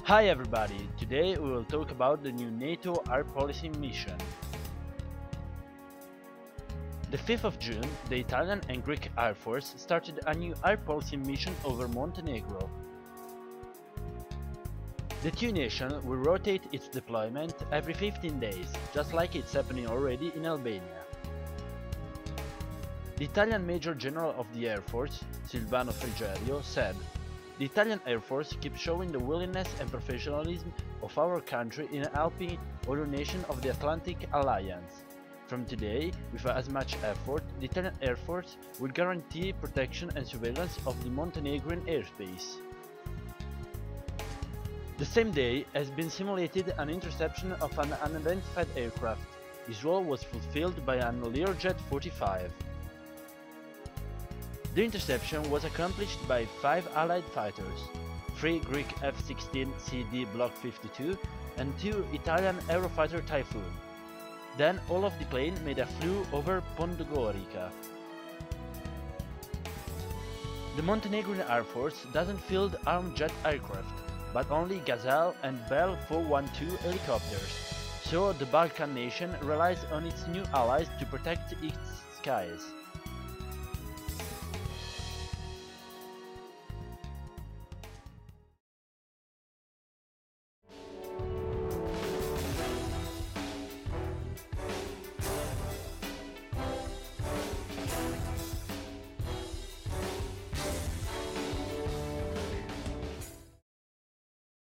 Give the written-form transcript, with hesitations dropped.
Hi everybody, today we will talk about the new NATO Air Policing mission. The 5th of June, the Italian and Greek Air Force started a new air policing mission over Montenegro. The two nations will rotate its deployment every 15 days, just like it's happening already in Albania. The Italian Major General of the Air Force, Silvano Frigerio, said, "The Italian Air Force keeps showing the willingness and professionalism of our country in helping other nations of the Atlantic Alliance. From today, with as much effort, the Italian Air Force will guarantee protection and surveillance of the Montenegrin airspace." The same day has been simulated an interception of an unidentified aircraft. This role was fulfilled by an Learjet 45. The interception was accomplished by 5 Allied fighters, 3 Greek F-16CD Block 52 and 2 Italian Eurofighter Typhoon. Then all of the plane made a flew over Podgorica. The Montenegrin Air Force doesn't field armed jet aircraft, but only Gazelle and Bell 412 helicopters, so the Balkan nation relies on its new allies to protect its skies.